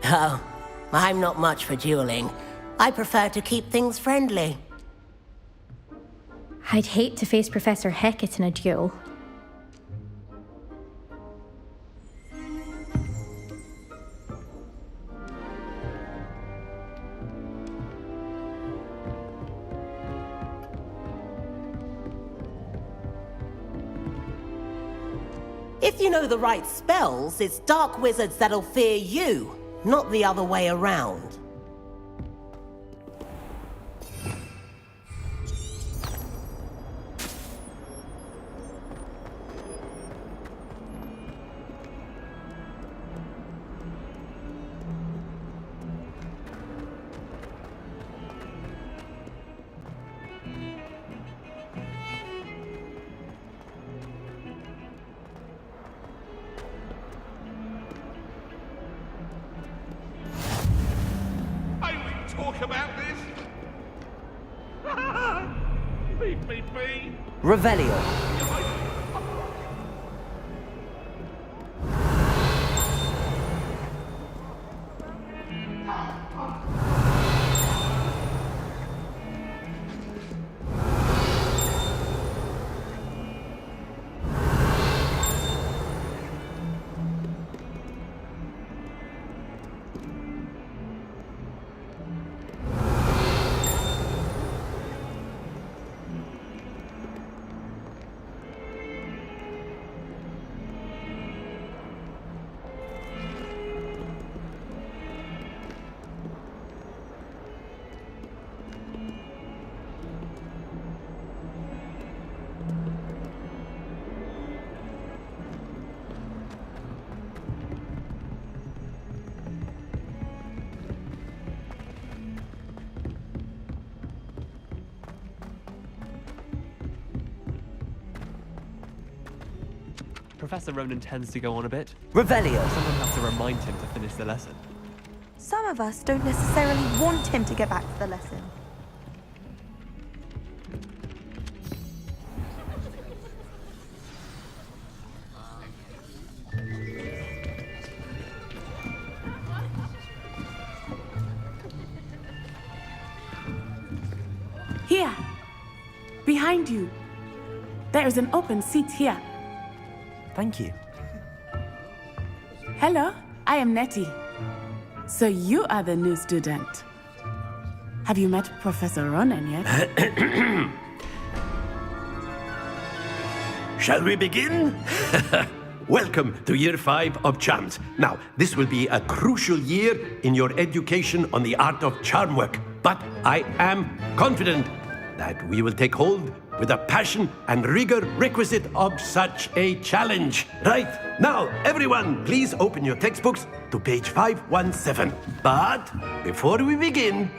Oh, I'm not much for dueling. I prefer to keep things friendly. I'd hate to face Professor Hecat in a duel. If you know the right spells, it's dark wizards that'll fear you, not the other way around. Talk about this? Leave me be. Revelio. Professor Ronan tends to go on a bit. Revelio. Someone has to remind him to finish the lesson. Some of us don't necessarily want him to get back to the lesson. Here! Behind you! There is an open seat here. Thank you. Hello, I am Nettie. So you are the new student. Have you met Professor Ronan yet? Shall we begin? Welcome to Year 5 of Charms. Now, this will be a crucial year in your education on the art of charm work. But I am confident that we will take hold with the passion and rigor requisite of such a challenge. Right, now, everyone, please open your textbooks to page 517. But before we begin,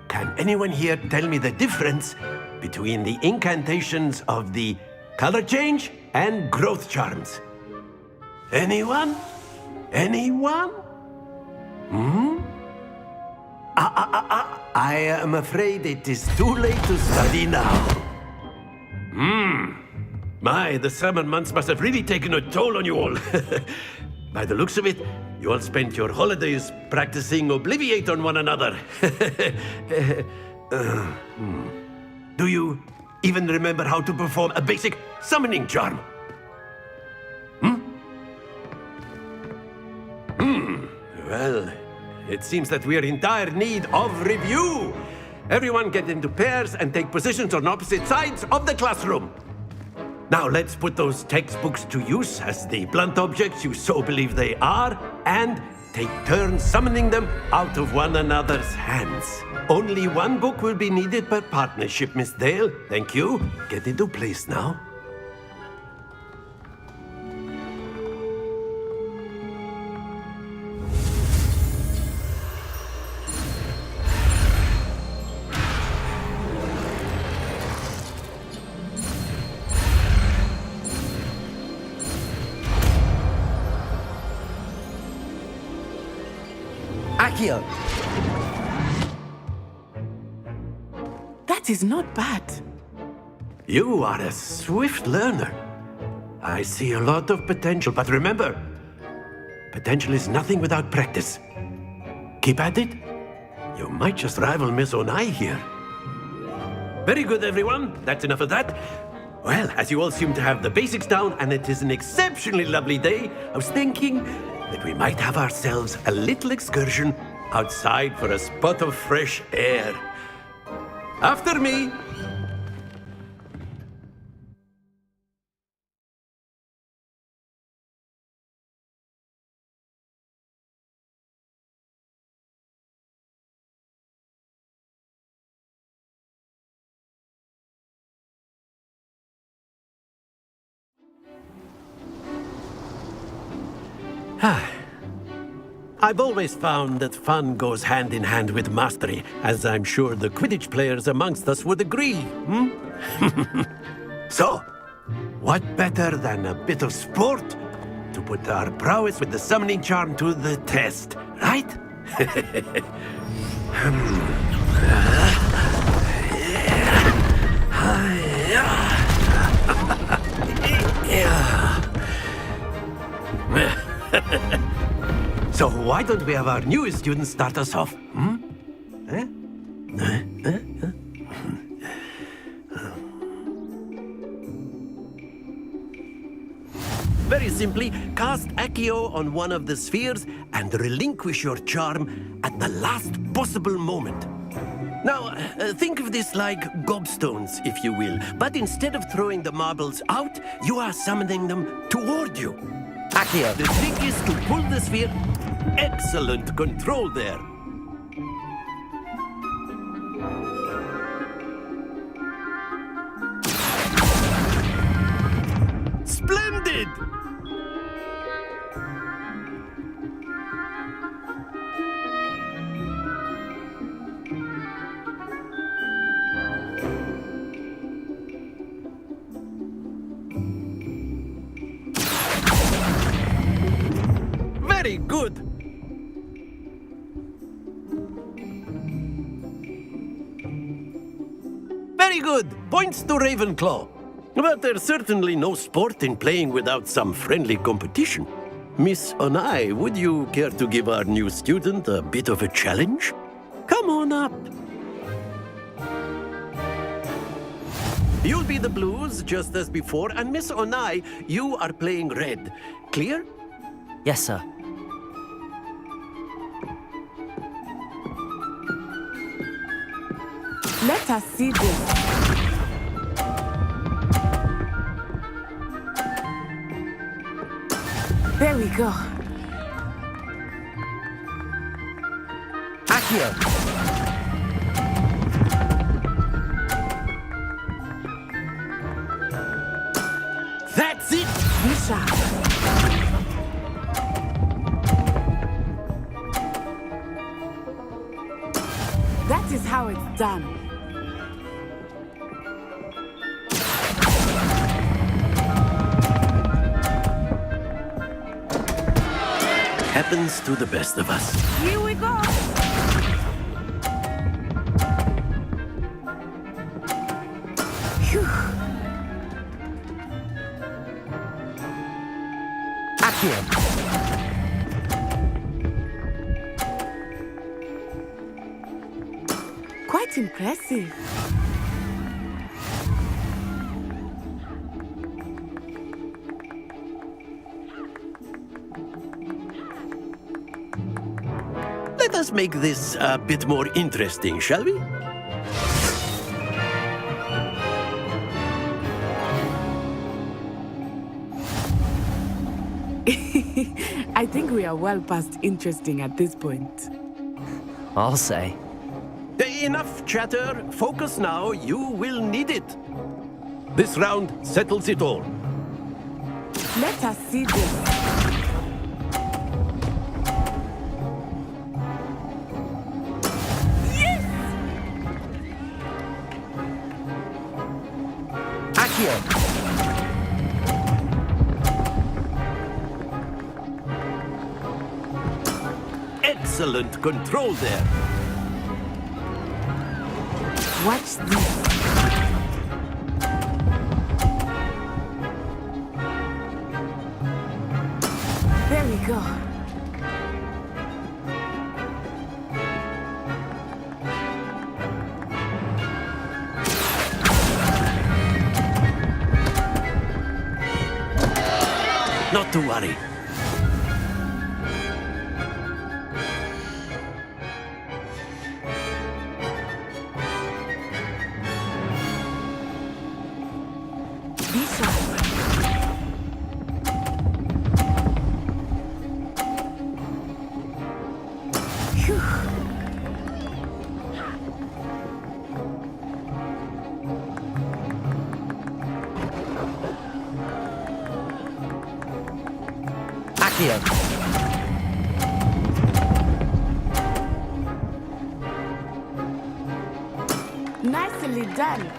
can anyone here tell me the difference between the incantations of the color change and growth charms? Anyone? Anyone? I am afraid it is too late to study now. My, the summer months must have really taken a toll on you all. By the looks of it, you all spent your holidays practicing Obliviate on one another. Do you even remember how to perform a basic summoning charm? Well, it seems that we are in dire need of review. Everyone get into pairs and take positions on opposite sides of the classroom. Now let's put those textbooks to use as the blunt objects you so believe they are, and take turns summoning them out of one another's hands. Only one book will be needed per partnership, Miss Dale. Thank you. Get into place now. Accio. That is not bad. You are a swift learner. I see a lot of potential, but remember, potential is nothing without practice. keep at it. You might just rival Miss Onai here. Very good, everyone. That's enough of that. Well, as you all seem to have the basics down, and it is an exceptionally lovely day, I was thinking that we might have ourselves a little excursion outside for a spot of fresh air. After me. I've always found that fun goes hand in hand with mastery, as I'm sure the Quidditch players amongst us would agree. So, what better than a bit of sport to put our prowess with the summoning charm to the test, right? So why don't we have our newest student start us off? Very simply, cast Accio on one of the spheres and relinquish your charm at the last possible moment. Now, think of this like gobstones, if you will, but instead of throwing the marbles out, you are summoning them toward you. Accio. The trick is to pull the sphere. Excellent control there. Splendid! Very good. Very good. Points to Ravenclaw. But there's certainly no sport in playing without some friendly competition. Miss Onai, would you care to give our new student a bit of a challenge? Come on up. You'll be the blues, just as before, and Miss Onai, you are playing red. Clear? Yes, sir. Let us see this. There we go. Accio. That's it! Be sharp. That is how it's done. Happens to the best of us. Here we go. Phew. Accio. Quite impressive. Let us make this a bit more interesting, shall we? I think we are well past interesting at this point. I'll say. Enough chatter. Focus now. You will need it. This round settles it all. Let us see this. Accio. Excellent control there. Watch this. There we go. Not to worry. Accio. Nicely done.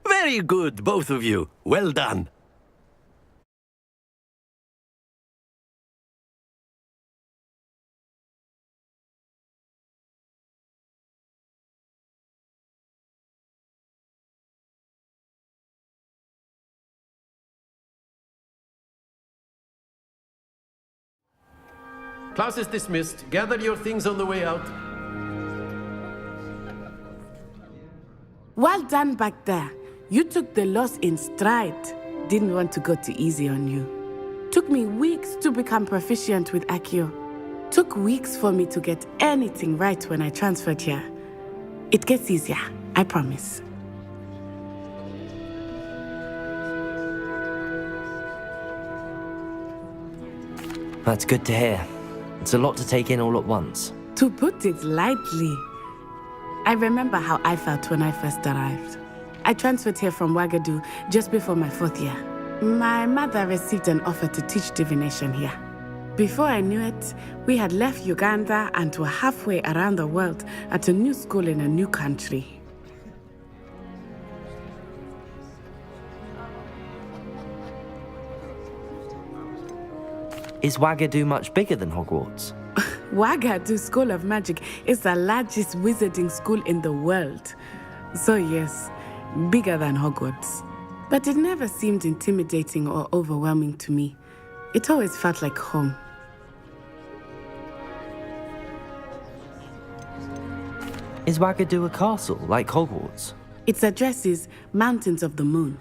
Very good, both of you. Well done. Class is dismissed. Gather your things on the way out. Well done back there. You took the loss in stride. Didn't want to go too easy on you. Took me weeks to become proficient with Accio. Took weeks for me to get anything right when I transferred here. It gets easier, I promise. That's good to hear. It's a lot to take in all at once. To put it lightly, I remember how I felt when I first arrived. I transferred here from Ouagadougou just before my 4th year. My mother received an offer to teach divination here. Before I knew it, we had left Uganda and were halfway around the world at a new school in a new country. Is Ouagadougou much bigger than Hogwarts? Ouagadougou School of Magic is the largest wizarding school in the world. So yes, bigger than Hogwarts. But it never seemed intimidating or overwhelming to me. It always felt like home. Is Ouagadougou a castle, like Hogwarts? Its address is Mountains of the Moon.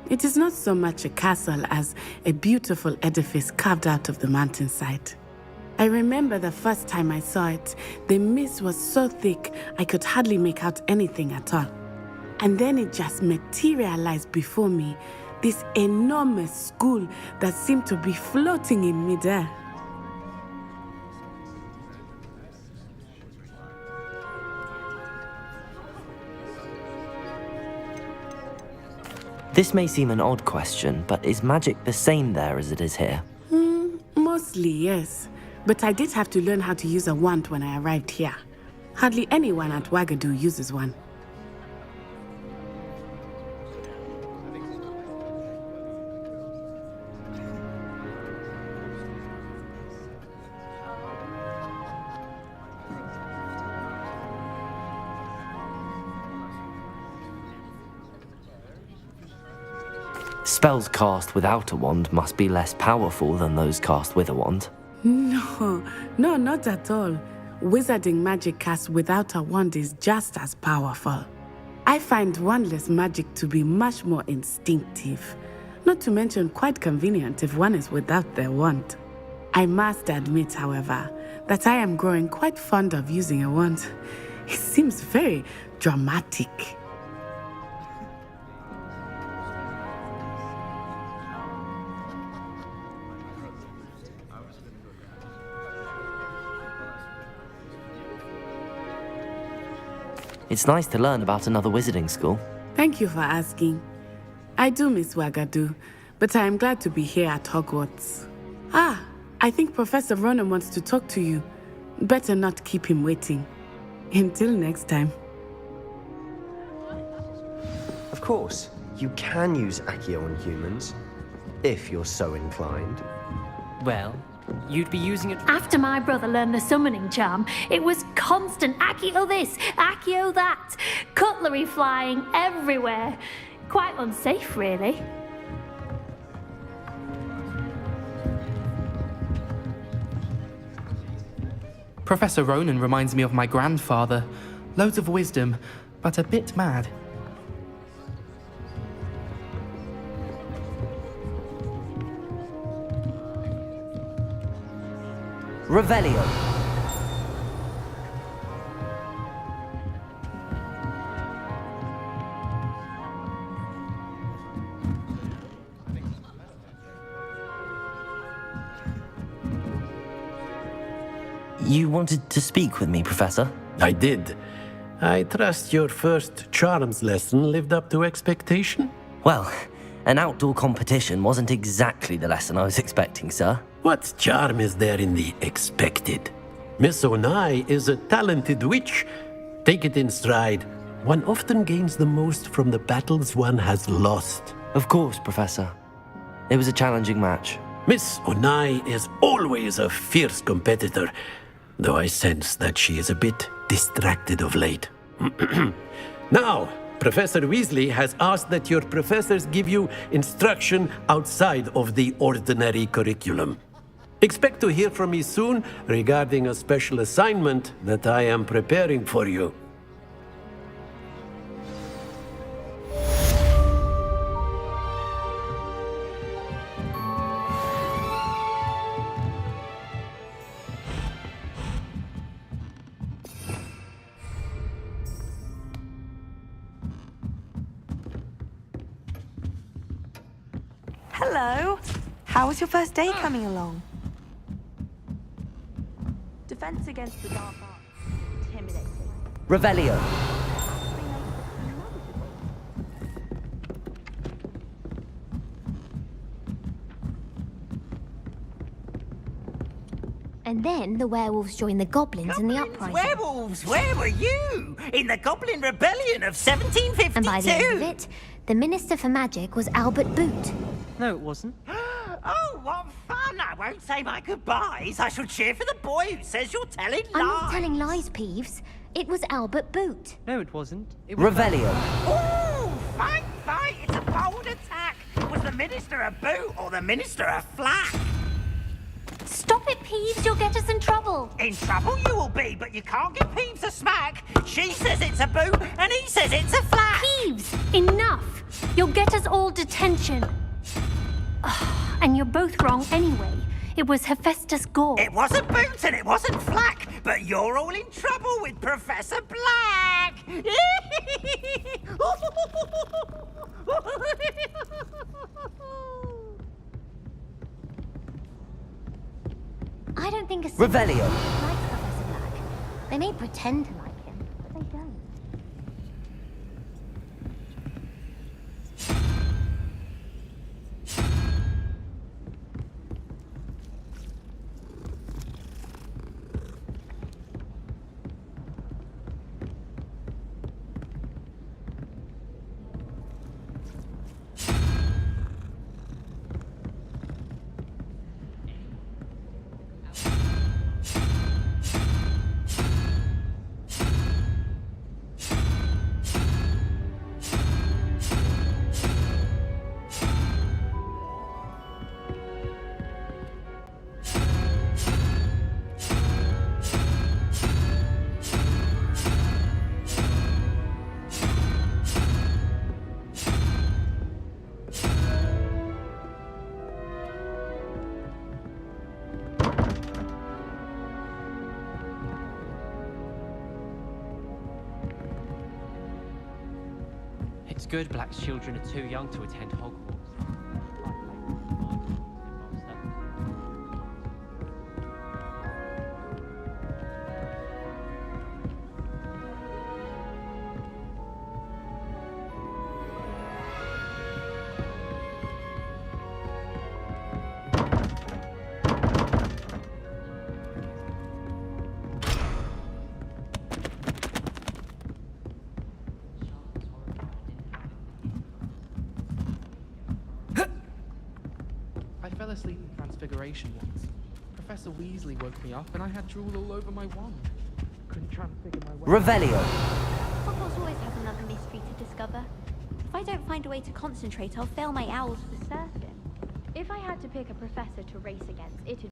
It is not so much a castle as a beautiful edifice carved out of the mountainside. I remember the first time I saw it, the mist was so thick I could hardly make out anything at all. And then it just materialized before me, this enormous school that seemed to be floating in midair. This may seem an odd question, but is magic the same there as it is here? Mostly, yes. But I did have to learn how to use a wand when I arrived here. Hardly anyone at Ouagadougou uses one. Spells cast without a wand must be less powerful than those cast with a wand. No, not at all. Wizarding magic cast without a wand is just as powerful. I find wandless magic to be much more instinctive. Not to mention quite convenient if one is without their wand. I must admit, however, that I am growing quite fond of using a wand. It seems very dramatic. It's nice to learn about another wizarding school. Thank you for asking. I do miss Ouagadougou, but I am glad to be here at Hogwarts. I think Professor Ronan wants to talk to you. Better not keep him waiting. Until next time. Of course, you can use Accio on humans, if you're so inclined. Well, you'd be using it. After my brother learned the summoning charm, it was constant Accio this, Accio that, cutlery flying everywhere. Quite unsafe, really. Professor Ronan reminds me of my grandfather. Loads of wisdom, but a bit mad. Revelio. You wanted to speak with me, Professor? I did. I trust your first charms lesson lived up to expectation? Well, an outdoor competition wasn't exactly the lesson I was expecting, sir. What charm is there in the expected? Miss Onai is a talented witch. Take it in stride. One often gains the most from the battles one has lost. Of course, Professor. It was a challenging match. Miss Onai is always a fierce competitor, though I sense that she is a bit distracted of late. Now, Professor Weasley has asked that your professors give you instruction outside of the ordinary curriculum. Expect to hear from me soon regarding a special assignment that I am preparing for you. Hello. How was your first day coming along? Defense against the dark arts. Intimidating. Revelio. And then the werewolves joined the goblins in the uprising. Werewolves, where were you? In the Goblin Rebellion of 1752? And by the end of it, the Minister for Magic was Albert Boot. No, it wasn't. Oh, what fun! I won't say my goodbyes. I shall cheer for the boy who says you're telling lies. I'm not telling lies, Peeves. It was Albert Boot. No, it wasn't. It was Revelio. Ooh, fight! It's a bold attack. Was the Minister a boot or the Minister a flack? Stop it, Peeves. You'll get us in trouble. In trouble you will be, but you can't give Peeves a smack. She says it's a boot and he says it's a flack. Peeves, enough. You'll get us all detention. And you're both wrong anyway. It was Hephaestus Gore. It wasn't boot and it wasn't flack, but you're all in trouble with Professor Black. I don't think a Revelio. likes Professor Black. They may pretend to like him, but they don't. It's good Black's children are too young to attend Hogwarts. I fell asleep in Transfiguration once. Professor Weasley woke me up and I had drool all over my wand. Couldn't transfigure my way. Revelio. Hogwarts always has another mystery to discover. If I don't find a way to concentrate, I'll fail my owls for certain. If I had to pick a professor to race against, it'd